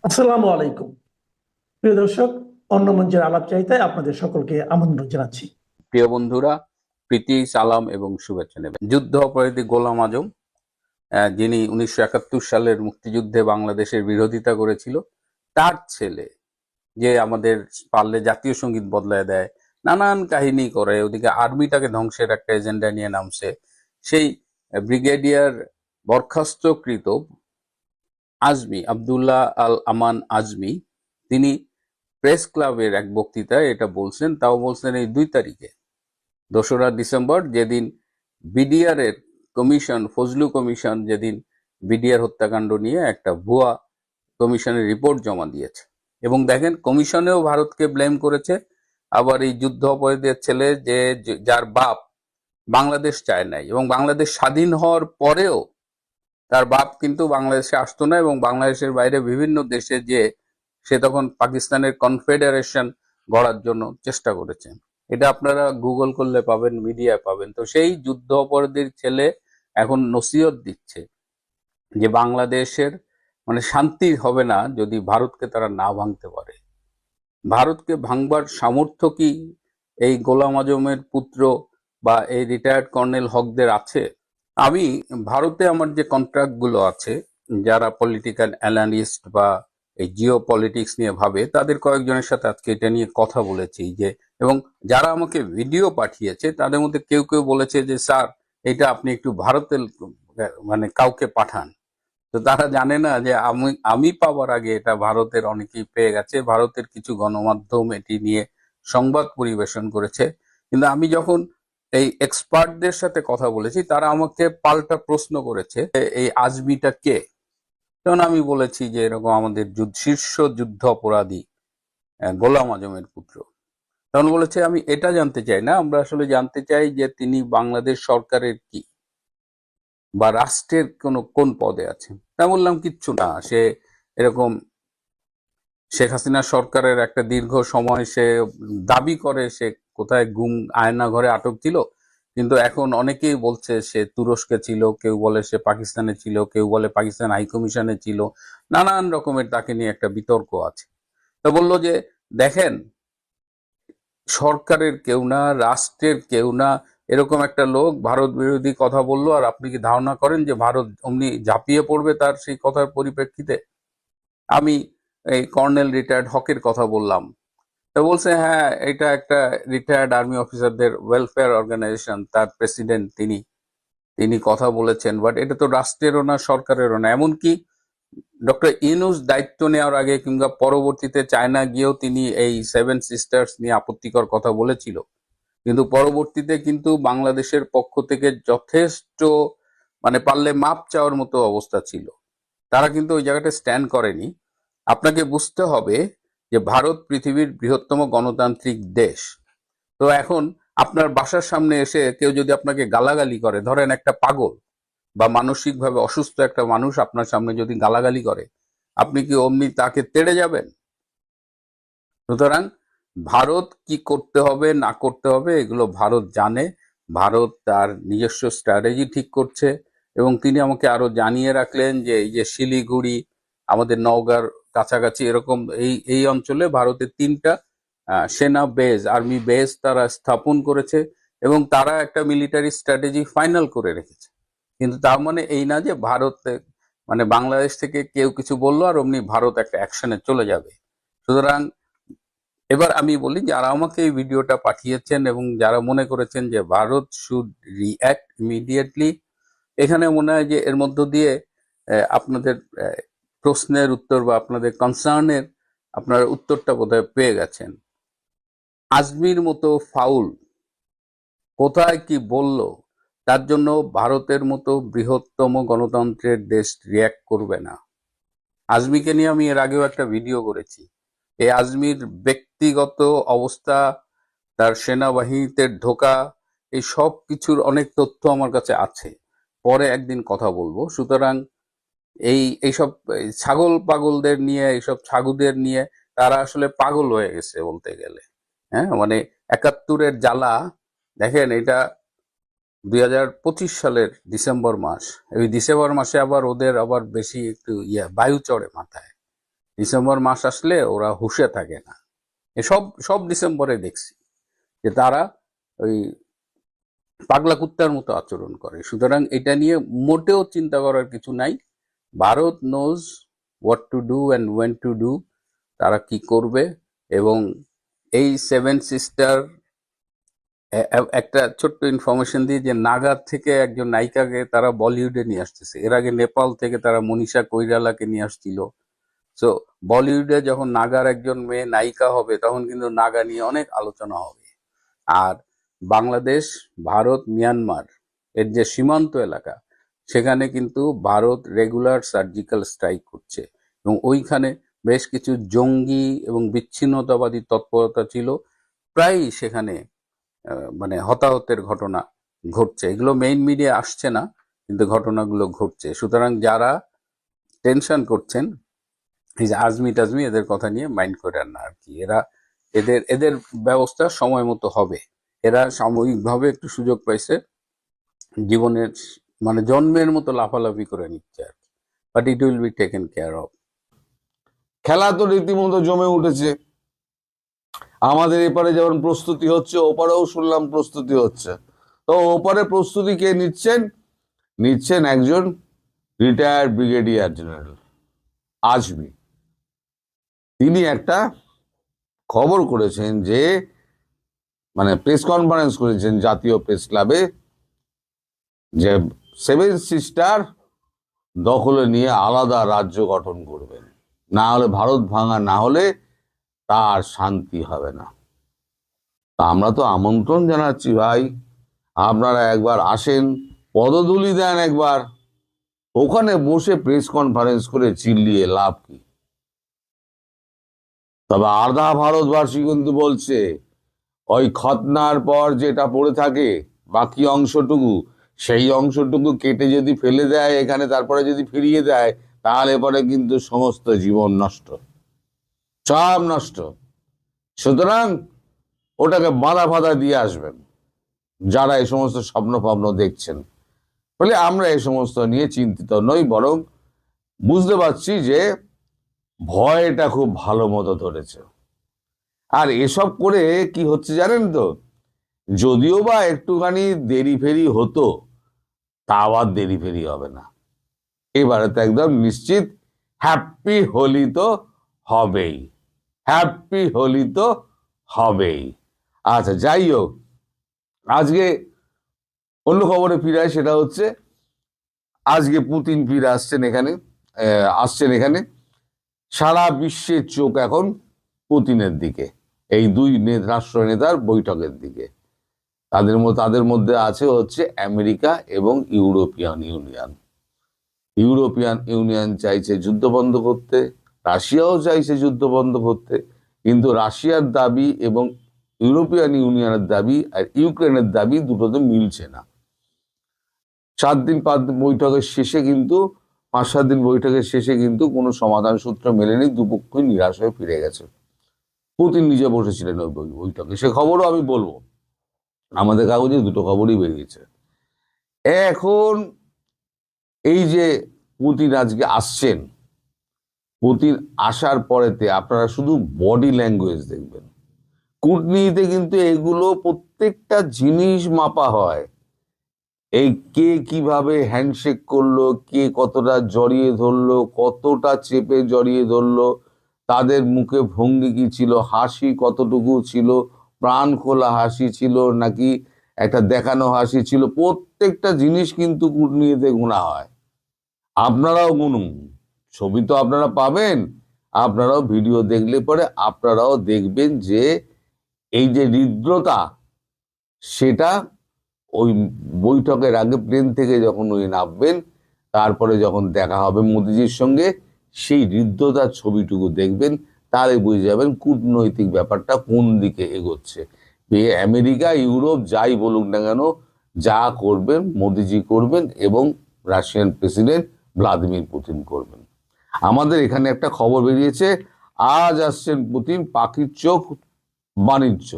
আসসালামু আলাইকুম প্রিয় দর্শক, অন্য মঞ্চের আলাপ চাইতায় আপনাদের সকলকে আমন্ত্রণ জানাচ্ছি। প্রিয় বন্ধুরা, প্রীতি, সালাম এবং শুভেচ্ছা নেবেন। যুদ্ধ অপরাধী গোলাম আজম, যিনি 1971 সালের মুক্তিযুদ্ধে বাংলাদেশের বিরোধিতা করেছিল, তার ছেলে যে আমাদের পারলে জাতীয় সঙ্গীত বদলায় দেয়, নানান কাহিনী করে, ওদিকে আর্মিটাকে ধ্বংসের একটা এজেন্ডা নিয়ে নামছে, সেই ব্রিগেডিয়ার বরখাস্তকৃত আজমি, আব্দুল্লাহ আল আমান আজমি, তিনি প্রেস ক্লাবের এক বক্তৃতায় এটা বলছেন। তাও বলছেন এই 2 তারিখে, 2রা ডিসেম্বর, যেদিন বিডিআর এর কমিশন, ফজলু কমিশন, যেদিন বিডিআর হত্যাকাণ্ড নিয়ে একটা ভুয়া কমিশনের রিপোর্ট জমা দিয়েছে। এবং দেখেন, কমিশনেও ভারতকে ব্লেম করেছে। আবার এই যুদ্ধ অপরাধীর ছেলে, যার বাপ বাংলাদেশ চায় নাই, এবং বাংলাদেশ স্বাধীন হওয়ার পরেও তার বাপ কিন্তু বাংলাদেশে আসতো না, এবং বাংলাদেশের বাইরে বিভিন্ন দেশে যে সে তখন পাকিস্তানের কনফেডারেশন গড়ার জন্য চেষ্টা করেছে। এটা আপনারা গুগল করলে পাবেন, মিডিয়ায় পাবেন। তো সেই যুদ্ধ অপরাধীর ছেলে এখন নসিহত দিচ্ছে যে বাংলাদেশের শান্তি হবে না যদি ভারতকে তারা না ভাঙতে পারে। ভারতকে ভাঙবার সামর্থ্য কি এই গোলাম আজমের পুত্র বা এই রিটায়ার্ড কর্নেল হকদের আছে? আমি ভারতে আমার যে কন্ট্রাক্ট গুলো আছে, যারা পলিটিক্যাল অ্যানালিস্ট বা এই জিও পলিটিক্স নিয়ে ভাবে, তাদের কয়েকজনের সাথে আজকে এটা নিয়ে কথা বলেছি। এবং যারা আমাকে ভিডিও পাঠিয়েছে তাদের মধ্যে কেউ কেউ বলেছে যে স্যার, এটা আপনি একটু ভারতের কাউকে পাঠান। তো তারা জানে না যে আমি পাওয়ার আগে এটা ভারতের অনেকেই পেয়ে গেছে। ভারতের কিছু গণমাধ্যম এটি নিয়ে সংবাদ পরিবেশন করেছে। কিন্তু আমি যখন এই এক্সপার্টদের সাথে কথা বলেছি, তারা আমাকে পাল্টা প্রশ্ন করেছে, এই আজমিটা কে? তখন আমি বলেছি যে এরকম আমাদের শীর্ষ যুদ্ধ অপরাধী গোলাম আজমের পুত্র। তখন বলেছে, আমি এটা জানতে চাই না, আমরা আসলে জানতে চাই যে তিনি বাংলাদেশ সরকারের কি বা রাষ্ট্রের কোন পদে আছে। তা বললাম, কিচ্ছু না, সে এরকম শেখ হাসিনা সরকারের একটা দীর্ঘ সময় সে দাবি করে সে কোথায় গুম আয়না ঘরে আটক ছিল, কিন্তু এখন অনেকেই বলছে সে তুরস্কে ছিল, কেউ বলে সে পাকিস্তানে ছিল, কেউ বলে পাকিস্তান হাইকমিশনে ছিল। নানান রকমের তাকে নিয়ে একটা বিতর্ক আছে। তো বলল যে দেখেন, সরকারের কেউ না, রাষ্ট্রের কেউ না, এরকম একটা লোক ভারত বিরোধী কথা বললো, আর আপনি কি ধারণা করেন যে ভারত অমনি ঝাঁপিয়ে পড়বে তার সেই কথার পরিপ্রেক্ষিতে? আমি এই কর্নেল রিটায়ার্ড হকের কথা বললাম। তো বলছে, হ্যাঁ, এটা একটা রিটায়ার্ড আর্মি অফিসারদের ওয়েলফেয়ার অর্গানাইজেশন, তার প্রেসিডেন্ট তিনি তিনি কথা বলেছেন, বাট এটা তো রাষ্ট্রেরও না, সরকারেরও না। এমনকি ডক্টর ইউনূস দায়িত্ব নেওয়ার আগে কিংবা পরবর্তীতে চায়না গিয়েও তিনি এই 7 সিস্টার্স নিয়ে আপত্তিকর কথা বলেছিল। কিন্তু পরবর্তীতে কিন্তু বাংলাদেশের পক্ষ থেকে যথেষ্ট, পারলে মাপ চাওয়ার মতো অবস্থা ছিল। তারা কিন্তু ওই জায়গাটা স্ট্যান্ড করেনি। আপনাকে বুঝতে হবে যে ভারত পৃথিবীর বৃহত্তম গণতান্ত্রিক দেশ। তো এখন আপনার বাসার সামনে এসে কেউ যদি আপনাকে গালাগালি করে, ধরেন একটা পাগল বা মানসিকভাবে অসুস্থ একটা মানুষ আপনার সামনে যদি গালাগালি করে, আপনি কি অমনি তাকে তেড়ে যাবেন? সুতরাং ভারত কি করতে হবে না করতে হবে এগুলো ভারত জানে। ভারত তার নিজস্ব স্ট্র্যাটেজি ঠিক করছে। এবং তিনি আমাকে আরো জানিয়ে রাখলেন যে এই যে শিলিগুড়ি, আমাদের নওগাঁর কাছাকাছি, এরকম এই এই অঞ্চলে ভারতের 3টা সেনা বেজ, আর্মি বেজ তারা স্থাপন করেছে, এবং তারা একটা মিলিটারি স্ট্র্যাটেজি ফাইনাল করে রেখেছে। কিন্তু তার মানে এই না যে ভারত, বাংলাদেশ থেকে কেউ কিছু বললো আর অমনি ভারত একটা অ্যাকশনে চলে যাবে। সুতরাং এবার আমি বলি, যারা আমাকে এই ভিডিওটা পাঠিয়েছেন এবং যারা মনে করেছেন যে ভারত শুড রিঅ্যাক্ট ইমিডিয়েটলি, এখানে মনে হয় যে এর মধ্য দিয়ে আপনাদের প্রশ্নের উত্তর বা আপনাদের কনসার্নের আপনার উত্তরটা বোধহয় পেয়ে গেছেন। আজমির মতো ফাউল কোথায় কি বলল, তার জন্য ভারতের মতো বৃহত্তম গণতন্ত্রের দেশ রিঅ্যাক্ট করবে না। আজমিকে নিয়ে আমি এর আগেও একটা ভিডিও করেছি। এই আজমির ব্যক্তিগত অবস্থা, তার সেনাবাহিনীতে ঢোকা, এই সব কিছুর অনেক তথ্য আমার কাছে আছে, পরে একদিন কথা বলবো। সুতরাং এইসব ছাগল পাগলদের নিয়ে, এইসব ছাগুদের নিয়ে, তারা আসলে পাগল হয়ে গেছে বলতে গেলে। হ্যাঁ, 71-এর জ্বালা। দেখেন, এটা 2025 সালের ডিসেম্বর মাস। এই ডিসেম্বর মাসে আবার ওদের আবার বেশি একটু বায়ু চড়ে মাথায়। ডিসেম্বর মাস আসলে ওরা হুঁশে থাকে না। সব সব ডিসেম্বরে দেখছি যে তারা ওই পাগলা কুত্তার মতো আচরণ করে। সুতরাং এটা নিয়ে মোটেও চিন্তা করার কিছু নাই। Bharat knows what to do and went to do, তারা কি করবে। এবং এই সেভেন সিস্টার, একটা ছোট্ট ইনফরমেশন দিই যে নাগা থেকে একজন নায়িকাকে তারা বলিউডে নিয়ে আসতেছে। এর আগে নেপাল থেকে তারা মনীষা কৈরালাকে নিয়ে আসছিল। সো বলিউডে যখন নাগার একজন মেয়ে নায়িকা হবে তখন কিন্তু নাগা নিয়ে অনেক আলোচনা হবে। আর বাংলাদেশ, ভারত, মিয়ানমার এর যে সীমান্ত এলাকা, সেখানে কিন্তু ভারত রেগুলার সার্জিক্যাল স্ট্রাইক করছে এবং ওইখানে বেশ কিছু জঙ্গি এবং বিচ্ছিন্নতাবাদী তৎপরতা ছিল। প্রায়ই সেখানে মানে হতাহতের ঘটনা ঘটছে। এগুলো মেইন মিডিয়া আসছে না, কিন্তু ঘটনাগুলো ঘটছে। সুতরাং যারা টেনশন করছেন, এই যে আজমি টাজমি, এদের কথা নিয়ে মাইন্ড করেন না আর কি। এদের এদের ব্যবস্থা সময় মতো হবে। এরা সাময়িকভাবে একটু সুযোগ পাইছে, জীবনের মানে জন্মের মতো লাফালাফি করে নিচ্ছে আর কি, but it will be taken care of. খেলা তো রীতিমতো জমে উঠেছে। আমাদের এপারে যেমন প্রস্তুতি হচ্ছে, ওপারেও শুনলাম প্রস্তুতি হচ্ছে। তো ওপারে প্রস্তুতি কে নিচ্ছেন একজন রিটায়ার্ড ব্রিগেডিয়ার জেনারেল আজমি। তিনি একটা খবর করেছেন যে, মানে প্রেস কনফারেন্স করেছেন জাতীয় প্রেস ক্লাবে, যে সেভেন সিস্টার দখলে নিয়ে আলাদা রাজ্য গঠন করবেন, না হলে ভারত ভাঙা না হলে তার শান্তি হবে না। তা আমরা তো আমন্ত্রণ জানাচ্ছি ভাই, আপনারা একবার আসেন, পদধূলি দেন একবার। ওখানে বসে প্রেস কনফারেন্স করে চিল্লিয়ে লাভ কি? তবে আধা ভারতবাসী কিন্তু বলছে ওই খতনার পর যেটা পড়ে থাকে বাকি অংশটুকু, সেই অংশটুকু কেটে যদি ফেলে দেয় এখানে, তারপরে যদি ফিরিয়ে দেয়, তাহলে পরে কিন্তু সমস্ত জীবন নষ্ট, সব নষ্ট। সুতরাং ওটাকে বাধা ফাধা দিয়ে আসবেন যারা এই সমস্ত স্বপ্ন দেখছেন। বলে আমরা এই সমস্ত নিয়ে চিন্তিত নই, বরং বুঝতে পারছি যে ভয়টা খুব ভালো মতো ধরেছে। আর এসব করে কি হচ্ছে জানেন তো, যদিও বা একটুখানি দেরি ফেরি হতো, তা আবার দেরি ফেরি হবে না। এবারে তো একদম নিশ্চিত হ্যাপি হোলি তো হবেই, হ্যাপি হোলি তো হবেই। আচ্ছা, যাই হোক, আজকে অন্য খবরে ফিরায়, সেটা হচ্ছে আজকে পুতিন ফিরে আসছেন এখানে। সারা বিশ্বের চোখ এখন পুতিনের দিকে, এই দুই রাষ্ট্রনেতার বৈঠকের দিকে। তাদের মধ্যে আছে হচ্ছে আমেরিকা এবং ইউরোপিয়ান ইউনিয়ন। ইউরোপিয়ান ইউনিয়ন চাইছে যুদ্ধ বন্ধ করতে, রাশিয়াও চাইছে যুদ্ধ বন্ধ করতে, কিন্তু রাশিয়ার দাবি এবং ইউরোপিয়ান ইউনিয়নের দাবি আর ইউক্রেনের দাবি দুটোতে মিলছে না। 5-7 দিন বৈঠকের শেষে কিন্তু 5-7 দিন বৈঠকের শেষে কিন্তু কোনো সমাধান সূত্র মেলেনি, দুপক্ষই নিরাশ হয়ে ফিরে গেছে। পুতিন নিজে বসেছিলেন ওই বৈঠকে, সে খবরও আমি বলবো, আমাদের কাগজে দুটো খবরই বেরিয়েছে। এখন এই যে পুতিন আজকে আসছেন, পুতিন আসার পরেতে আপনারা শুধু বডি ল্যাঙ্গুয়েজ দেখবেন। কূটনীতিতে কিন্তু এগুলো প্রত্যেকটা জিনিস মাপা হয়। এই কে কিভাবে হ্যান্ডশেক করলো, কে কতটা জড়িয়ে ধরলো, কতটা চেপে জড়িয়ে ধরলো, তাদের মুখে ভঙ্গি কি ছিল, হাসি কতটুকু ছিল, প্রাণ খোলা হাসি ছিল নাকি একটা দেখানো হাসি ছিল, প্রত্যেকটা জিনিস কিন্তু কূটনীতিতে গোনা হয়। আপনারাও গুনুন, ছবি তো আপনারা পাবেন, আপনারাও ভিডিও দেখলে পরে আপনারাও দেখবেন যে এই যে হৃদ্রতা, সেটা ওই বৈঠকের আগে প্লেন থেকে যখন উনি নামবেন, তারপরে যখন দেখা হবে মোদিজির সঙ্গে, সেই হৃদ্রতার ছবিটুকু দেখবেন, তাহলে বুঝে যাবেন কূটনৈতিক ব্যাপারটা কোন দিকে এগোচ্ছে। আমেরিকা ইউরোপ যাই বলুক না কেন, যা করবেন মোদিজি করবেন এবং রাশিয়ান প্রেসিডেন্ট ভ্লাদিমির পুতিন করবেন। আমাদের এখানে একটা খবর বেরিয়েছে, আজ আসছেন পুতিন, পাখির চোখ বাণিজ্য।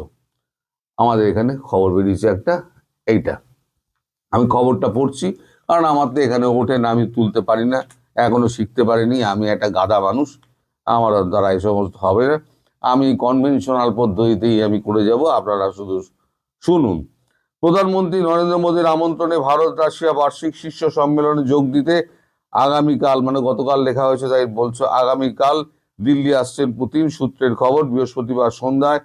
আমাদের এখানে খবর বেরিয়েছে একটা, এইটা আমি খবরটা পড়ছি, কারণ আমার তো এখানে ওঠে না, আমি তুলতে পারি না, এখনো শিখতে পারিনি, আমি একটা গাধা মানুষ, আমার দ্বারা এই সমস্ত হবে না, আমি কনভেনশনাল পদ্ধতিতেই আমি করে যাব, আপনারা শুধু শুনুন। প্রধানমন্ত্রী নরেন্দ্র মোদীর আমন্ত্রণে ভারত রাশিয়া বার্ষিক শীর্ষ সম্মেলনে যোগ দিতে আগামীকাল, মানে গতকাল লেখা হয়েছে তাই বলছো, আগামীকাল দিল্লি আসছেন পুতিন। সূত্রের খবর, বৃহস্পতিবার সন্ধ্যায়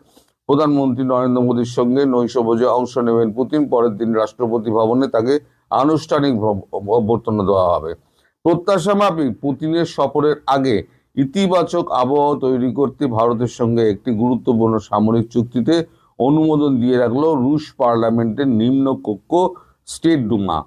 প্রধানমন্ত্রী নরেন্দ্র মোদীর সঙ্গে নৈশভোজে অংশ নেবেন পুতিন। পরের দিন রাষ্ট্রপতি ভবনে তাকে আনুষ্ঠানিক অভ্যর্থনা দেওয়া হবে। প্রত্যাশা মাফিক পুতিনের সফরের আগে ইতিবাচক আবহাওয়া তৈরি করতে ভারতের সঙ্গে একটি গুরুত্বপূর্ণ সামরিক চুক্তিতে অনুমোদন দিয়ে রাখলো রুশ পার্লামেন্টের নিম্নকক্ষ স্টেট ডুমা।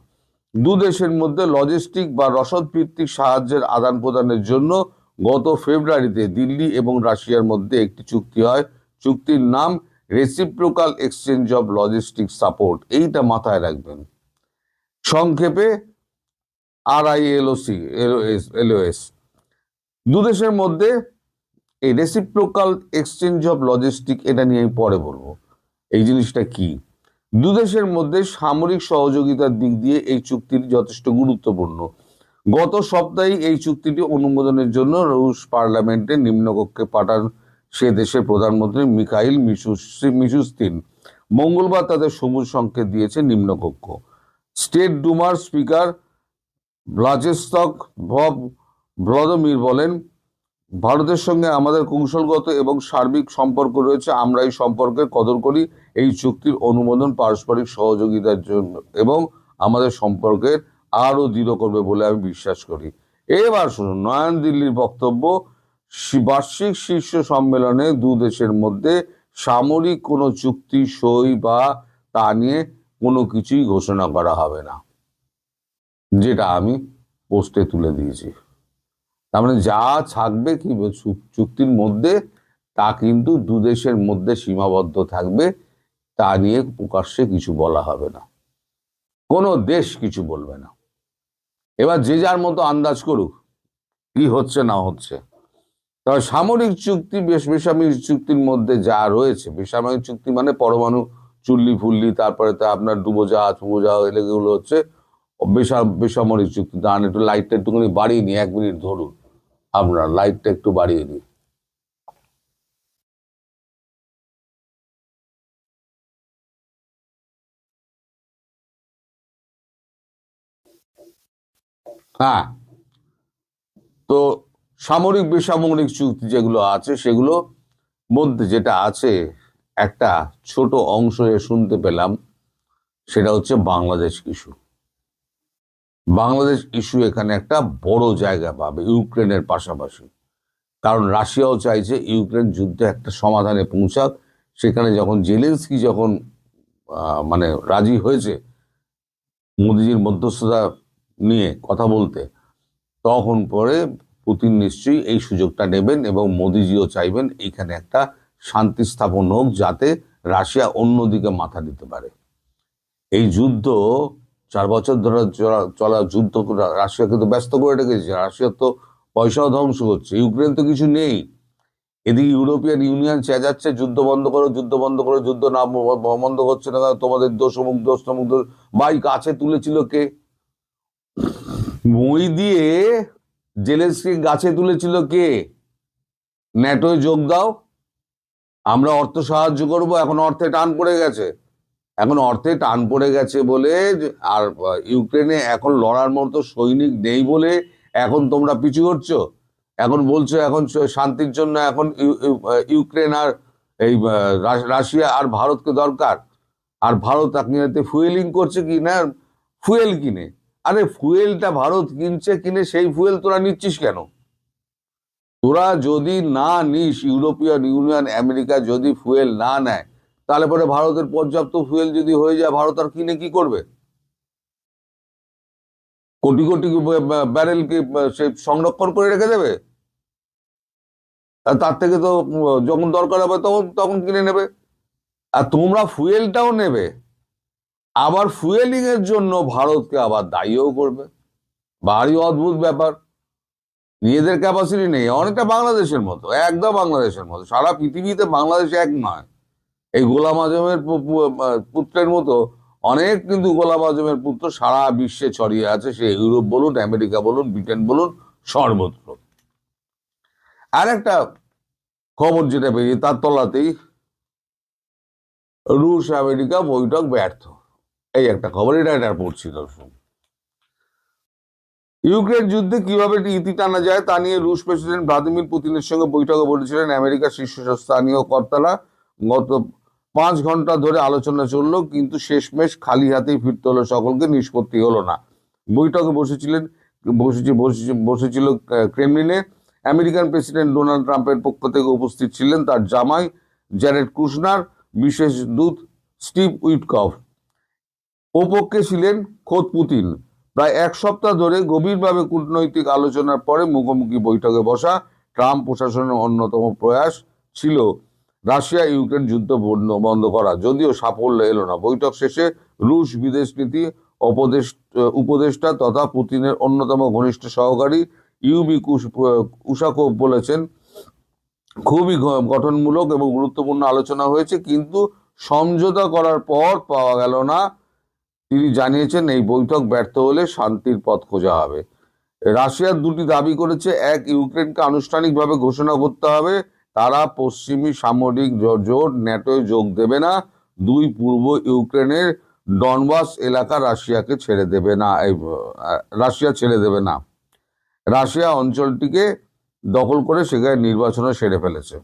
দু দেশের মধ্যে লজিস্টিক বা রসদ ভিত্তিক সাহায্যের আদান প্রদানের জন্য গত ফেব্রুয়ারিতে দিল্লি এবং রাশিয়ার মধ্যে একটি চুক্তি হয়। চুক্তির নাম reciprocal exchange of logistic support, এইটা মাথায় রাখবেন, সংক্ষেপে RILOC LOS। দুদেশের মধ্যে এই রেসিপ্রোকাল এক্সচেঞ্জ অফ লজিস্টিক, এটা নিয়ে আমি পরে বলবো এই জিনিসটা কি। দুদেশের মধ্যে সামরিক সহযোগিতার দিক দিয়ে এই চুক্তিটি যথেষ্ট গুরুত্বপূর্ণ। গত সপ্তাহে এই চুক্তিটি অনুমোদনের জন্য রুশ পার্লামেন্টের নিম্নকক্ষে পাঠান সে দেশের প্রধানমন্ত্রী মিখাইল মিশুস্তিন। মঙ্গলবার তাদের সবুজ সংকেত দিয়েছে নিম্নকক্ষ। স্টেট ডুমার স্পিকার ভ্লাদিস্লাভ ভ্লাদিমির বলেন, ভারতের সঙ্গে আমাদের কৌশলগত এবং সার্বিক সম্পর্ক রয়েছে, আমরা এই সম্পর্কের কদর করি। এই চুক্তির অনুমোদন পারস্পরিক সহযোগিতার জন্য এবং আমাদের সম্পর্কের আরো দৃঢ় করবে বলে আমি বিশ্বাস করি। এবার শুনুন নয়াদিল্লির বক্তব্য। বার্ষিক শীর্ষ সম্মেলনে দু দেশের মধ্যে সামরিক কোনো চুক্তি সই বা তা নিয়ে কোনো কিছুই ঘোষণা করা হবে না, যেটা আমি পোস্টে তুলে দিয়েছি। তার মানে যা থাকবে কি চুক্তির মধ্যে তা কিন্তু দু দেশের মধ্যে সীমাবদ্ধ থাকবে, তা নিয়ে প্রকাশ্যে কিছু বলা হবে না, কোনো দেশ কিছু বলবে না। এবার যে যার মতো আন্দাজ করুক কি হচ্ছে না হচ্ছে। তবে সামরিক চুক্তি, বেসামরিক চুক্তির মধ্যে যা রয়েছে, বেসামরিক চুক্তি মানে পরমাণু চুল্লি ফুল্লি, তারপরে তো আপনার ডুবোজাহাজ এগুলো হচ্ছে বেসামরিক চুক্তি। দাঁড়ান একটু লাইটটা একটুখানি বাড়িয়ে নি, 1 মিনিট ধরুন, আপনার লাইটটা একটু বাড়িয়ে নি। হ্যাঁ, তো সামরিক বেসামরিক চুক্তি যেগুলো আছে সেগুলো মধ্যে যেটা আছে, একটা ছোট অংশ শুনতে পেলাম, সেটা হচ্ছে বাংলাদেশ ইস্যু। বাংলাদেশ ইস্যু এখানে একটা বড় জায়গা পাবে ইউক্রেনের পাশাপাশি, কারণ রাশিয়াও চাইছে ইউক্রেন যুদ্ধে একটা সমাধানে পৌঁছাক। সেখানে যখন জেলেনস্কি যখন মানে রাজি হয়েছে মোদিজির মধ্যস্থতা নিয়ে কথা বলতে, তখন পরে পুতিন নিশ্চয়ই এই সুযোগটা নেবেন এবং মোদিজিও চাইবেন এইখানে একটা শান্তি স্থাপন হোক, যাতে রাশিয়া অন্যদিকে মাথা দিতে পারে। এই যুদ্ধ 4 বছর ধরে চলা যুদ্ধ রাশিয়াকে তো ব্যস্ত করে রেখেছে। রাশিয়ার তো পয়সাও ধ্বংস হচ্ছে, ইউক্রেন তো কিছু নেই। এদিকে ইউরোপিয়ান ইউনিয়ন চেঁচাচ্ছে যুদ্ধ বন্ধ করো, যুদ্ধ বন্ধ করো, যুদ্ধ না বন্ধ করছে না, তোমাদের দোষ অমুক দোষ তমুক দোষ। ভাই কাছে তুলেছিল কে? মই দিয়ে জেলেনস্কি গাছে তুলেছিল কে? ন্যাটোয় যোগ দাও, আমরা অর্থ সাহায্য করব। এখন অর্থে টান পড়ে গেছে, এখন অর্থে টান পড়ে গেছে বলে, আর ইউক্রেনে এখন লড়ার মতো সৈনিক নেই বলে এখন তোমরা পিছু হচ্ছ। এখন বলছো এখন শান্তির জন্য এখন ইউক্রেন আর এই রাশিয়া আর ভারতকে দরকার। আর ভারত আপনি ফুয়েলিং করছে কি না, ফুয়েল কিনে। আরে ফুয়েলটা ভারত কিনছে, কিনে সেই ফুয়েল তোরা নিচ্ছিস কেন? তোরা যদি না নিস, ইউরোপিয়ান ইউনিয়ন আমেরিকা যদি ফুয়েল না নেয়, তাহলে পরে ভারতের পর্যাপ্ত ফুয়েল যদি হয়ে যায়, ভারত আর কিনে কি করবে? কোটি কোটি ব্যারেল কি সে সংরক্ষণ করে রেখে দেবে? তার থেকে তো যখন দরকার হবে তখন তখন কিনে নেবে। আর তোমরা ফুয়েলটাও নেবে, আবার ফুয়েলিং এর জন্য ভারতকে আবার দায়ীও করবে। ভারী অদ্ভুত ব্যাপার। নিজেদের ক্যাপাসিটি নেই, অনেকটা বাংলাদেশের মতো, একদম বাংলাদেশের মতো। সারা পৃথিবীতে বাংলাদেশ এক নয়। এই গোলাম আজমের পুত্রের মতো অনেক কিন্তু গোলাম আজমের পুত্র সারা বিশ্বে ছড়িয়ে আছে, সে ইউরোপ বলুন, আমেরিকা বলুন, ব্রিটেন বলুন, সর্বত্র। আর একটা খবর যেটা বেরিয়ে তার তলাতেই রুশ আমেরিকা বৈঠক ব্যর্থ, এই একটা খবর, এটা পড়ছি দর্শক। ইউক্রেন যুদ্ধে কিভাবে ইতি টানা যায় তা নিয়ে রুশ প্রেসিডেন্ট ভ্লাদিমির পুতিনের সঙ্গে বৈঠকে বলেছিলেন আমেরিকার শীর্ষস্থানীয় কর্তারা। গত 5 ঘন্টা ধরে আলোচনা চললো, কিন্তু শেষমেশ খালি হাতেই ফিরতে হলো সকলকে, নিষ্পত্তি হলো না। বৈঠকে বসেছিল ক্রেমলিনে আমেরিকান প্রেসিডেন্ট ডোনাল্ড ট্রাম্পের পক্ষ থেকে উপস্থিত ছিলেন তার জামাই জ্যারেড কুশনার, বিশেষ দূত স্টিভ উইটকফ। ওপক্ষে ছিলেন খোদ পুতিন। প্রায় 1 সপ্তাহ ধরে গভীরভাবে কূটনৈতিক আলোচনার পরে মুখোমুখি বৈঠকে বসা ট্রাম্প প্রশাসনের অন্যতম প্রয়াস ছিল রাশিয়া ইউক্রেন যুদ্ধ বন্ধ করা, যদিও সাফল্য এলো না। বৈঠক শেষে রুশ বিদেশ নীতি উপদেষ্টা তথা পুতিনের অন্যতম ঘনিষ্ঠ সহকারী ইউবি উশাকোভ বলেছেন, খুবই গঠনমূলক এবং গুরুত্বপূর্ণ আলোচনা হয়েছে, কিন্তু সমঝোতা করার পর পাওয়া গেল না। তিনি জানিয়েছেন এই বৈঠক ব্যর্থ হলে শান্তির পথ খোঁজা হবে। রাশিয়ার 2টি দাবি করেছে, এক, ইউক্রেনকে আনুষ্ঠানিকভাবে ঘোষণা করতে হবে তারা পশ্চিমী সামরিক জোট ন্যাটোয় যোগ দেবে না। 2, পূর্ব ইউক্রেনের ডনবাস এলাকা রাশিয়া ছেড়ে দেবে না। রাশিয়া অঞ্চলটিকে দখল করে সেখানে নির্বাচনে সেরে ফেলেছে।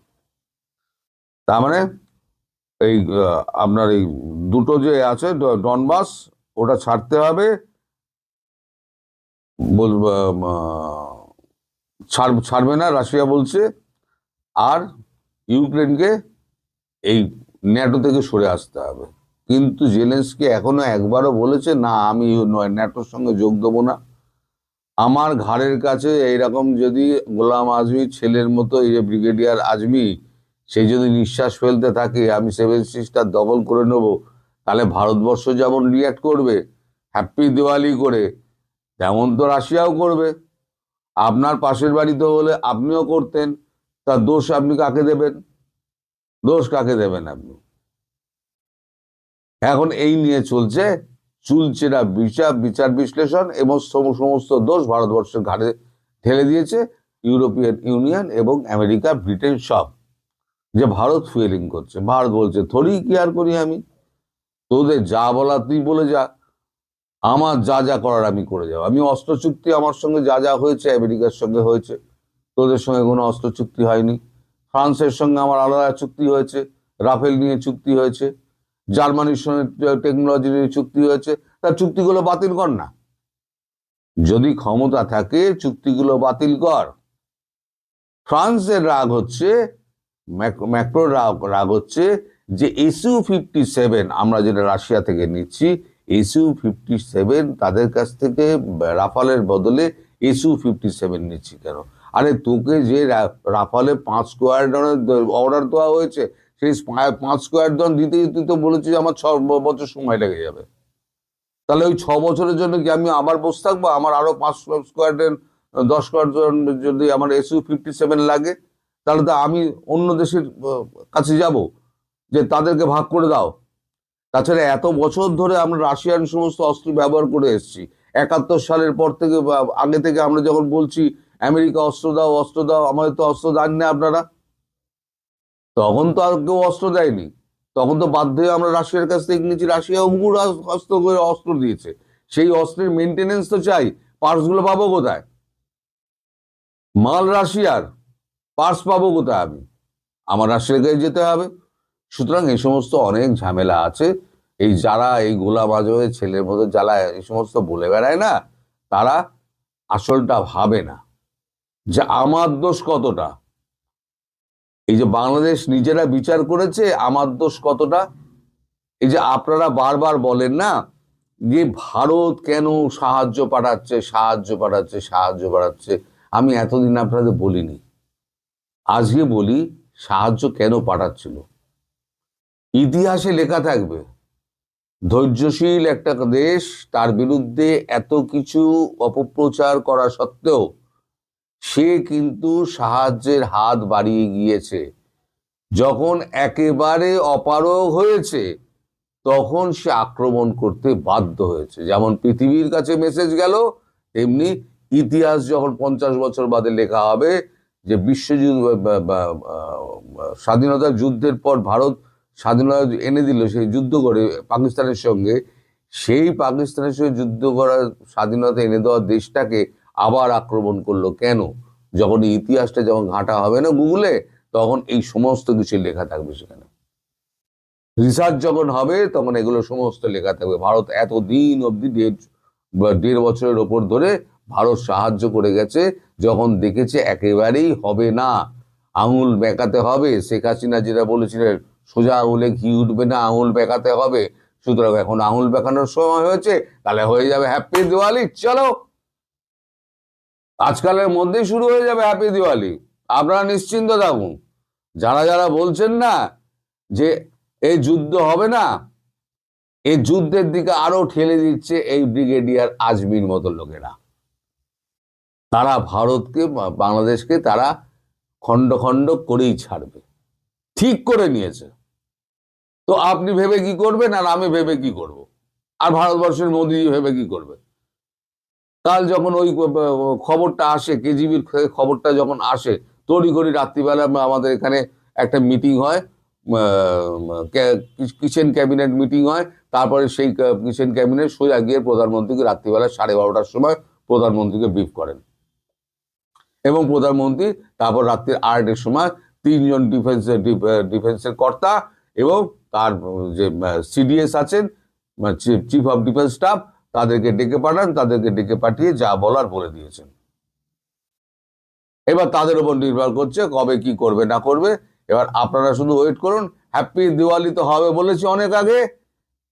তার মানে এই আপনার এই দুটো যে আছে ডনবাস, ওটা ছাড়তে হবে, ছাড়বে না রাশিয়া বলছে, আর ইউক্রেনকে এই ন্যাটো থেকে সরে আসতে হবে। কিন্তু জেলেনস্কি এখনো একবারও বলেছে না, আমি ন্যাটোর সঙ্গে যোগ দেবো না। আমার ঘাড়ের কাছে এইরকম যদি গোলাম আজমি ছেলের মতো, এই যে ব্রিগেডিয়ার আজমি, সেই যদি নিঃশ্বাস ফেলতে থাকে আমি 7 সিস্টার দখল করে নেব, তাহলে ভারতবর্ষ যেমন রিয়াক্ট করবে হ্যাপি দিওয়ালি করে, তেমন তো রাশিয়াও করবে। আপনার পাশের বাড়িতে হলে আপনিও করতেন, তার দোষ আপনি কাকে দেবেন? দোষ কাকে দেবেন আপনি? এখন এই নিয়ে চলছে চুলচেরা বিচার বিশ্লেষণ, এবং সমস্ত দোষ ভারতবর্ষের ঘাড়ে ঠেলে দিয়েছে ইউরোপিয়ান ইউনিয়ন এবং আমেরিকা, ব্রিটেন সব, যে ভারত ফুয়েলিং করছে। ভারত বলছে থরি কি আর করি আমি, তোদের যা বলা তুই বলে যা, আমার যা যা করার আমি করে যাবো। আমি অস্ত্র চুক্তি আমার সঙ্গে যা যা হয়েছে আমেরিকার সঙ্গে হয়েছে, তোদের সঙ্গে কোনো অস্ত্র চুক্তি হয়নি। ফ্রান্সের সঙ্গে আমার আলাদা চুক্তি হয়েছে, রাফেল নিয়ে চুক্তি হয়েছে, জার্মানির সঙ্গে টেকনোলজি নিয়ে চুক্তি হয়েছে, তার চুক্তিগুলো বাতিল কর না। যদি ক্ষমতা থাকে চুক্তিগুলো বাতিল কর। ফ্রান্সের রাগ হচ্ছে, ম্যাক্রোর রাগ হচ্ছে যে SU-57 আমরা যেটা রাশিয়া থেকে নিচ্ছি, SU-57 তাদের কাছ থেকে রাফালের বদলে SU-57 নিচ্ছি কেন? আরে তোকে যে রাফালে 5 স্কোয়াড্রনের অর্ডার দেওয়া হয়েছে, সেই 5 স্কোয়াড্রন দিতে তুই তো বলেছিস আমার 6 বছর সময় লেগে যাবে। তাহলে ওই 6 বছরের জন্য কি আমি আবার বসে থাকবো? আমার আরো 5 স্কোয়াড্রন 10 স্কোয়াড্রন যদি আমার SU-57 লাগে, তাহলে তো আমি অন্য দেশের কাছে যাব যে তাদেরকে ভাগ করে দাও। তাছাড়া এত বছর ধরে আমরা রাশিয়ান সমস্ত অস্ত্র ব্যবহার করে এসেছি। 71 সালের পর থেকে আগে থেকে আমরা যখন বলছি আমেরিকা অস্ত্র দাও, আমাদের তো অস্ত্র দেন না আপনারা, তখন তো আর কেউ অস্ত্র দেয়নি। তখন তো বাধ্য হয়ে আমরা রাশিয়ার কাছ থেকে নিয়েছি, রাশিয়া হুকুর অস্ত্র দিয়েছে। সেই অস্ত্রের মেনটেনেন্স তো চাই, পার্টসগুলো পাবো কোথায়? মাল রাশিয়ার, পার্টস পাবো কোথায় আমি? আমার রাশিয়ার কাছে যেতে হবে। সুতরাং এই সমস্ত অনেক ঝামেলা আছে। এই যারা এই গোলাম আজমের ছেলের মতো যারা এই সমস্ত বলে বেড়ায় না, তারা আসলটা ভাবে না যে আমার দোষ কতটা। এই যে বাংলাদেশ নিজেরা বিচার করেছে আমার দোষ কতটা। এই যে আপনারা বারবার বলেন না যে ভারত কেন সাহায্য পাঠাচ্ছে, আমি এতদিন আপনাদের বলিনি, আজকে বলি সাহায্য কেন পাঠাচ্ছিল। ইতিহাসে লেখা থাকবে, ধৈর্যশীল একটা দেশ, তার বিরুদ্ধে এত কিছু অপপ্রচার করা সত্ত্বেও সে কিন্তু সাহায্যের হাত বাড়িয়ে গিয়েছে। যখন একেবারে অপারগ হয়েছে তখন সে আক্রমণ করতে বাধ্য হয়েছে। যেমন পৃথিবীর কাছে মেসেজ গেল, তেমনি ইতিহাস যখন 50 বছর বাদে লেখা হবে যে বিশ্বযুদ্ধ স্বাধীনতা যুদ্ধের পর ভারত স্বাধীনতা এনে দিল, সেই যুদ্ধ করে পাকিস্তানের সঙ্গে, সেই পাকিস্তানের সঙ্গে যুদ্ধ করার স্বাধীনতা এনে দেওয়া দেশটাকে আবার আক্রমণ করলো কেন? যখন ইতিহাসটা যখন ঘাঁটা হবে না গুগলে, তখন এই সমস্ত কিছু লেখা থাকবে সেখানে। রিসার্চ যখন হবে তখন এগুলো সমস্ত লেখা থাকবে। ভারত এতদিন অব্দি 1.5 বছরের ওপর ধরে ভারত সাহায্য করে গেছে, যখন দেখেছে একেবারেই হবে না, আঙুল বেঁকাতে হবে। শেখ হাসিনা যেটা বলেছিলেন, সোজা আঙুলে ঘি উঠবে না, আঙুল বেঁকাতে হবে। সুতরাং এখন আঙুল বেঁকানোর সময় হয়েছে, তাহলে হয়ে যাবে হ্যাপি দিওয়ালি। চলো, আজকালের মধ্যেই শুরু হয়ে যাবে হ্যাপি দিওয়ালি, আপনারা নিশ্চিন্ত থাকুন। যারা যারা বলছেন না যে এই যুদ্ধ হবে না, এই যুদ্ধের দিকে আরো ঠেলে দিচ্ছে এই ব্রিগেডিয়ার আজমির মতো লোকেরা। তারা ভারতকে, বাংলাদেশকে তারা খণ্ড খণ্ড করেই ছাড়বে, ঠিক করে নিয়েছে। তো আপনি ভেবে কি করবেন, আর আমি ভেবে কি করব, আর ভারতবর্ষের মোদী ভেবে কি করবে? কাল যখন ওই খবরটা আসে, কেজিবির খবরটা যখন আসে, তড়িঘড়ি রাত্রিবেলা আমাদের এখানে একটা মিটিং হয়, কিচেন ক্যাবিনেট মিটিং হয়। তারপরে সেই কিচেন ক্যাবিনেট সোজা গিয়ে প্রধানমন্ত্রীকে রাত্রিবেলা 12:30টার সময় প্রধানমন্ত্রীকে ব্রিফ করেন, এবং প্রধানমন্ত্রী তারপর রাত্রি 8টার সময় 3জন ডিফেন্সের কর্তা এবং তার যে সিডিএস আছেন, চিফ অফ ডিফেন্স স্টাফ, তাদেরকে ডেকে পাঠান। তাদেরকে ডেকে পাঠিয়ে যা বলার বলে দিয়েছেন। এবার তাদের উপর নির্ভর করছে কবে কি করবে না করবে। এবার আপনারা শুধু ওয়েট করুন। হ্যাপি দিওয়ালি তো হবে বলেছি অনেক আগে,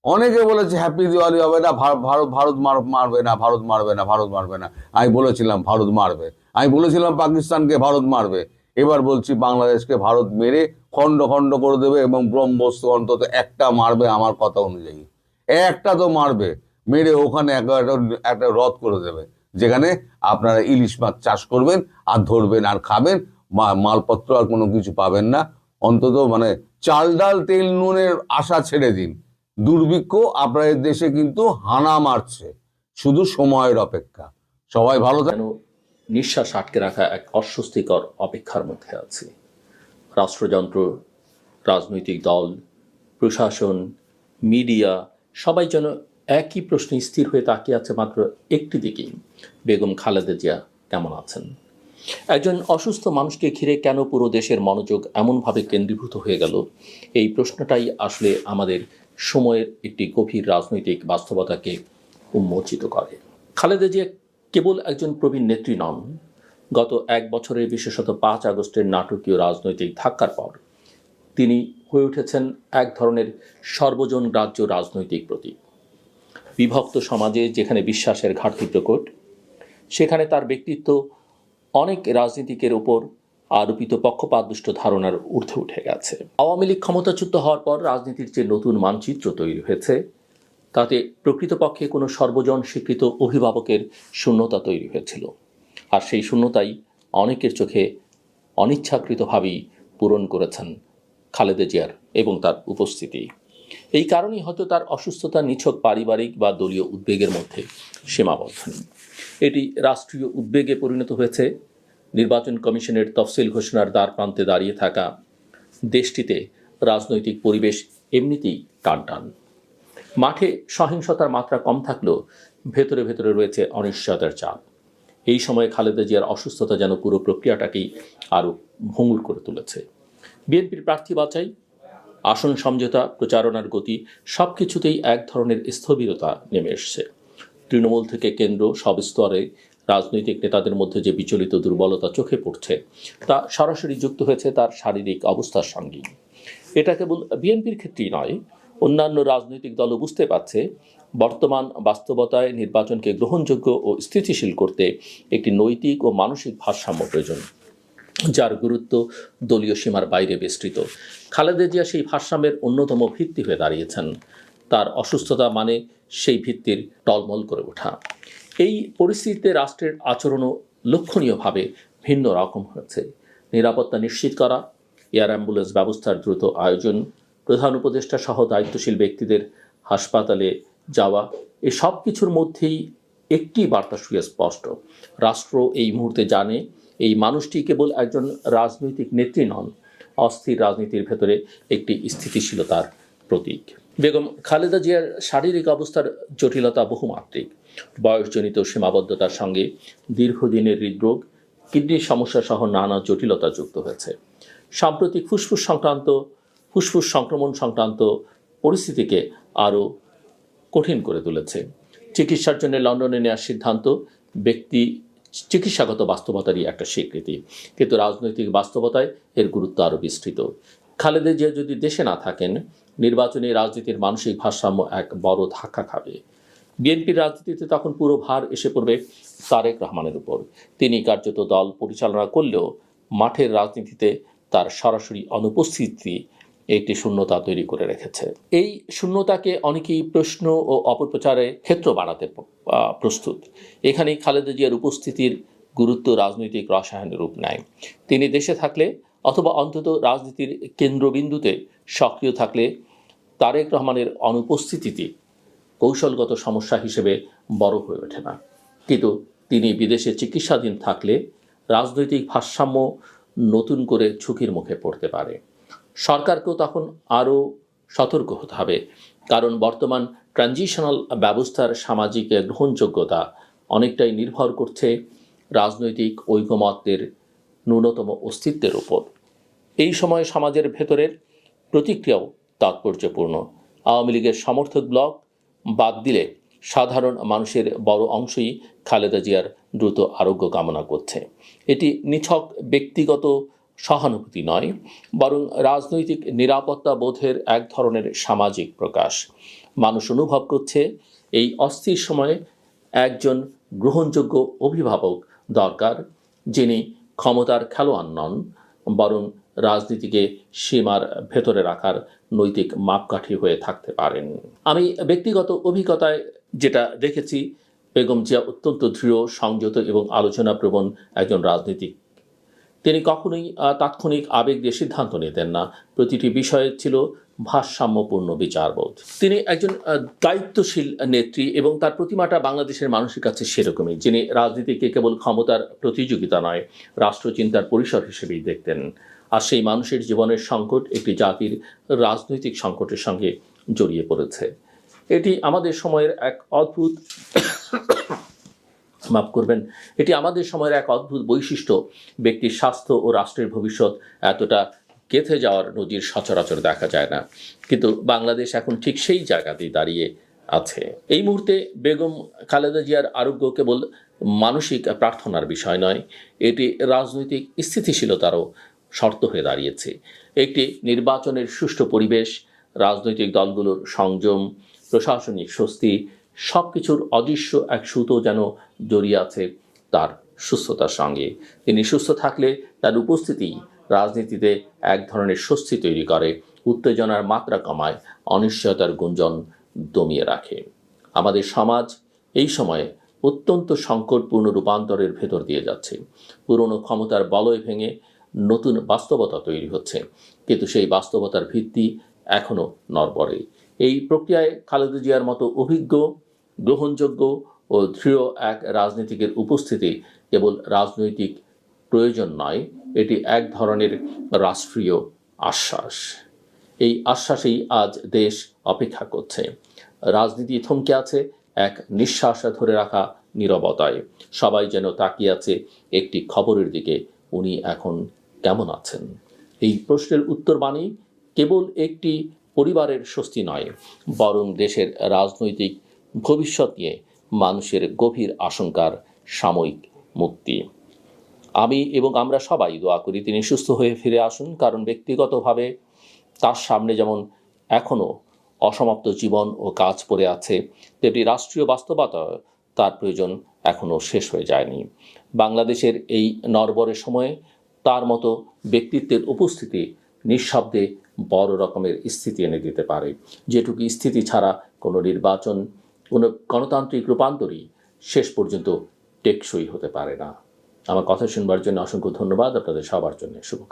অনেকে বলেছে হ্যাপি দিওয়ালি হবে না, ভারত মারবে না, ভারত মারবে না, ভারত মারবে না। আমি বলেছিলাম ভারত মারবে, আমি বলেছিলাম পাকিস্তানকে ভারত মারবে। এবার বলছি বাংলাদেশকে ভারত মেরে খণ্ড খণ্ড করে দেবে, এবং ব্রহ্মস্ত্র অন্তত একটা মারবে আমার কথা অনুযায়ী, একটা তো মারবে, মেরে ওখানে একটা হ্রদ করে দেবে, যেখানে আপনারা ইলিশ মাছ চাষ করবেন আর ধরবেন আর খাবেন, মালপত্র আর কোনো কিছু পাবেন না। অন্তত মানে চাল ডাল তেল নুনের আশা ছেড়ে দিন। দুর্ভিক্ষ আপনাদের দেশে কিন্তু হানা মারছে, শুধু সময়ের অপেক্ষা। সবাই ভালো যেন নিঃশ্বাস আটকে রাখা এক অস্বস্তিকর অপেক্ষার মধ্যে আছে। রাষ্ট্রযন্ত্র, রাজনৈতিক দল, প্রশাসন, মিডিয়া সবাই যেন একই প্রশ্নে স্থির হয়ে তাকিয়ে আছে মাত্র একটি দিকেই, বেগম খালেদা জিয়া কেমন আছেন। একজন অসুস্থ মানুষকে ঘিরে কেন পুরো দেশের মনোযোগ এমনভাবে কেন্দ্রীভূত হয়ে গেল, এই প্রশ্নটাই আসলে আমাদের সময়ের একটি গভীর রাজনৈতিক বাস্তবতাকে উন্মোচিত করে। খালেদা জিয়া কেবল একজন প্রবীণ নেত্রী নন। গত 1 বছরে, বিশেষত 5 আগস্টের নাটকীয় রাজনৈতিক ধাক্কার পর তিনি হয়ে উঠেছেন এক ধরনের সর্বজন গ্রাহ্য রাজনৈতিক প্রতীক। বিভক্ত সমাজে যেখানে বিশ্বাসের ঘাটতি প্রকট, সেখানে তার ব্যক্তিত্ব অনেক রাজনীতিকের ওপর আরোপিত পক্ষপাতদুষ্ট ধারণার ঊর্ধ্বে উঠে গেছে। আওয়ামী লীগ ক্ষমতাচ্যুত হওয়ার পর রাজনীতির যে নতুন মানচিত্র তৈরি হয়েছে, তাতে প্রকৃতপক্ষে কোনো সর্বজন স্বীকৃত অভিভাবকের শূন্যতা তৈরি হয়েছিল। আর সেই শূন্যতাই অনেকের চোখে অনিচ্ছাকৃতভাবেই পূরণ করেছেন খালেদা জিয়ার এবং তার উপস্থিতি। এই কারণেই হয়তো তার অসুস্থতা নিছক পারিবারিক বা দলীয় উদ্বেগের মধ্যে সীমাবদ্ধ নেই। এটি রাষ্ট্রীয় উদ্বেগে পরিণত হয়েছে। নির্বাচন কমিশনের তফসিল ঘোষণার দ্বার প্রান্তে দাঁড়িয়ে থাকা দেশটিতে রাজনৈতিক পরিবেশ এমনিতেই টানটান। মাঠে সহিংসতার মাত্রা কম থাকলেও ভেতরে ভেতরে রয়েছে অনিশ্চয়তার চাপ। এই সময়ে খালেদা জিয়ার অসুস্থতা যেন পুরো প্রক্রিয়াটাকেই আরও ভঙ্গুর করে তুলেছে। বিএনপির প্রার্থী বাছাই, আসন সমঝোতা, প্রচারণার গতি সব কিছুতেই এক ধরনের স্থবিরতা নেমে এসছে। তৃণমূল থেকে কেন্দ্র সব স্তরে রাজনৈতিক নেতাদের মধ্যে যে বিচলিত দুর্বলতা চোখে পড়ছে, তা সরাসরি যুক্ত হয়েছে তার শারীরিক অবস্থার সঙ্গে। এটা কেবল বিএনপির ক্ষেত্রেই নয়, অন্যান্য রাজনৈতিক দলও বুঝতে পারছে বর্তমান বাস্তবতায় নির্বাচনকে গ্রহণযোগ্য ও স্থিতিশীল করতে একটি নৈতিক ও মানসিক ভারসাম্য প্রয়োজন, যার গুরুত্ব দলীয় সীমার বাইরে বিস্তৃত। খালেদা জিয়া সেই ভারসাম্যের অন্যতম ভিত্তি হয়ে দাঁড়িয়েছেন। তার অসুস্থতা মানে সেই ভিত্তির টলমল করে ওঠা। এই পরিস্থিতিতে রাষ্ট্রের আচরণও লক্ষণীয়ভাবে ভিন্ন রকম হয়েছে। নিরাপত্তা নিশ্চিত করা, এয়ার অ্যাম্বুলেন্স ব্যবস্থার দ্রুত আয়োজন, প্রধান উপদেষ্টা সহ দায়িত্বশীল ব্যক্তিদের হাসপাতালে যাওয়া, এই সব কিছুর মধ্যেই একটি বার্তা সুস্পষ্ট: রাষ্ট্র এই মুহূর্তে জানে এই মানুষটি কেবল একজন রাজনৈতিক নেত্রী নন, অস্থির রাজনীতির ভেতরে একটি স্থিতিশীলতার প্রতীক। বেগম খালেদা জিয়ার শারীরিক অবস্থার জটিলতা বহুমাত্রিক। বয়সজনিত সীমাবদ্ধতার সঙ্গে দীর্ঘদিনের হৃদরোগ, কিডনির সমস্যা সহ নানা জটিলতা যুক্ত হয়েছে। সাম্প্রতিক ফুসফুস সংক্রমণ সংক্রান্ত পরিস্থিতিকে আরও কঠিন করে তুলেছে। চিকিৎসার জন্য লন্ডনে নেওয়ার সিদ্ধান্ত ব্যক্তি চিকিৎসাগত বাস্তবতারই একটা স্বীকৃতি, কিন্তু রাজনৈতিক বাস্তবতায় এর গুরুত্ব আরও বিস্তৃত। খালেদা জিয়া যদি দেশে না থাকেন, নির্বাচনী রাজনীতির মানসিক ভারসাম্য এক বড় ধাক্কা খাবে। বিএনপির রাজনীতিতে তখন পুরো ভার এসে পড়বে তারেক রহমানের উপর। তিনি কার্যত দল পরিচালনা করলেও মাঠের রাজনীতিতে তার সরাসরি অনুপস্থিতি একটি শূন্যতা তৈরি করে রেখেছে। এই শূন্যতাকে অনেকেই প্রশ্ন ও অপপ্রচারের ক্ষেত্র বানাতে প্রস্তুত। এখানেই খালেদা জিয়ার উপস্থিতির গুরুত্ব রাজনৈতিক রসায়নের রূপ নেয়। তিনি দেশে থাকলে অথবা অন্তত রাজনীতির কেন্দ্রবিন্দুতে সক্রিয় থাকলে তারেক রহমানের অনুপস্থিতি কৌশলগত সমস্যা হিসেবে বড় হয়ে ওঠে না, কিন্তু তিনি বিদেশে চিকিৎসাধীন থাকলে রাজনৈতিক ভারসাম্য নতুন করে ঝুঁকির মুখে পড়তে পারে। সরকারকেও তখন আরও সতর্ক হতে হবে, কারণ বর্তমান ট্রানজিশনাল ব্যবস্থার সামাজিক গ্রহণযোগ্যতা অনেকটাই নির্ভর করছে রাজনৈতিক ঐকমত্যের ন্যূনতম অস্তিত্বের উপর। এই সময় সমাজের ভেতরের প্রতিক্রিয়াও তাৎপর্যপূর্ণ। আওয়ামী লীগের সমর্থক ব্লক বাদ দিলে সাধারণ মানুষের বড় অংশই খালেদা জিয়ার দ্রুত আরোগ্য কামনা করছে। এটি নিছক ব্যক্তিগত সহানুভূতি নয়, বরং রাজনৈতিক নিরাপত্তা বোধের এক ধরনের সামাজিক প্রকাশ। মানুষ অনুভব করছে এই অস্থির সময়ে একজন গ্রহণযোগ্য অভিভাবক দরকার, যিনি ক্ষমতার খেলোয়াড় নন, বরং রাজনীতিকে সীমার ভেতরে রাখার নৈতিক মাপকাঠি হয়ে থাকতে পারেন। আমি ব্যক্তিগত অভিজ্ঞতায় যেটা দেখেছি, বেগম জিয়া অত্যন্ত দৃঢ়, সংযত এবং আলোচনাপ্রবণ একজন রাজনীতিক। তিনি কখনোই তাৎক্ষণিক আবেগ দিয়ে সিদ্ধান্ত নিতেন না। প্রতিটি বিষয়ে ছিল ভারসাম্যপূর্ণ বিচারবোধ। তিনি একজন দায়িত্বশীল নেত্রী এবং তার প্রতিমাটা বাংলাদেশের মানুষের কাছে সেরকমই, যিনি রাজনীতিকে কেবল ক্ষমতার প্রতিযোগিতা নয়, রাষ্ট্রচিন্তার পরিসর হিসেবেই দেখতেন। আর সেই মানুষের জীবনের সংকট একটি জাতির রাজনৈতিক সংকটের সঙ্গে জড়িয়ে পড়েছে। এটি আমাদের সময়ের এক অদ্ভুত এটি আমাদের সময়ের এক অদ্ভুত বৈশিষ্ট্য। ব্যক্তির স্বাস্থ্য ও রাষ্ট্রের ভবিষ্যৎ এতটা গেঁথে যাওয়ার নজির সচরাচর দেখা যায় না, কিন্তু বাংলাদেশ এখন ঠিক সেই জায়গাতেই দাঁড়িয়ে আছে। এই মুহূর্তে বেগম খালেদা জিয়ার আরোগ্য কেবল মানসিক প্রার্থনার বিষয় নয়, এটি রাজনৈতিক স্থিতিশীলতারও শর্ত হয়ে দাঁড়িয়েছে। একটি নির্বাচনের সুষ্ঠু পরিবেশ, রাজনৈতিক দলগুলোর সংযম, প্রশাসনিক স্বস্তি, সব কিছুর অদৃশ্য এক সুতো যেন জড়িয়ে আছে তার সুস্থতার সঙ্গে। তিনি সুস্থ থাকলে তার উপস্থিতি রাজনীতিতে এক ধরনের স্বস্তি তৈরি করে, উত্তেজনার মাত্রা কমায়, অনিশ্চয়তার গুঞ্জন দমিয়ে রাখে। আমাদের সমাজ এই সময়ে অত্যন্ত সংকটপূর্ণ রূপান্তরের ভেতর দিয়ে যাচ্ছে। পুরনো ক্ষমতার বলয় ভেঙে নতুন বাস্তবতা তৈরি হচ্ছে, কিন্তু সেই বাস্তবতার ভিত্তি এখনও নড়বড়ে। এই প্রক্রিয়ায় খালেদা জিয়ার মতো অভিজ্ঞ, গ্রহণযোগ্য ও দৃঢ় এক রাজনীতিকের উপস্থিতি কেবল রাজনৈতিক প্রয়োজন নয়, এটি এক ধরনের রাষ্ট্রীয় আশ্বাস। এই আশ্বাসেই আজ দেশ অপেক্ষা করছে। রাজনীতি থমকে আছে এক নিঃশ্বাস ধরে রাখা নীরবতায়। সবাই যেন তাকিয়ে আছে একটি খবরের দিকে, উনি এখন কেমন আছেন? এই প্রশ্নের উত্তর বাণী কেবল একটি পরিবারের স্বস্তি নয়, বরং দেশের রাজনৈতিক ভবিষ্যৎ নিয়ে মানুষের গভীর আশঙ্কার সাময়িক মুক্তি। আমি এবং আমরা সবাই দোয়া করি তিনি সুস্থ হয়ে ফিরে আসুন, কারণ ব্যক্তিগতভাবে তার সামনে যেমন এখনও অসমাপ্ত জীবন ও কাজ পড়ে আছে, তেমনি রাষ্ট্রীয় বাস্তবতা তার প্রয়োজন এখনও শেষ হয়ে যায়নি। বাংলাদেশের এই নড়বড়ে সময়ে তার মতো ব্যক্তিত্বের উপস্থিতি নিঃশব্দে বড় রকমের স্থিতি এনে দিতে পারে, যেটুকু স্থিতি ছাড়া কোনো নির্বাচন, কোনো গণতান্ত্রিক রূপান্তরই শেষ পর্যন্ত টেকসই হতে পারে না। আমার কথা শুনবার জন্য অসংখ্য ধন্যবাদ। আপনাদের সবার জন্য শুভ।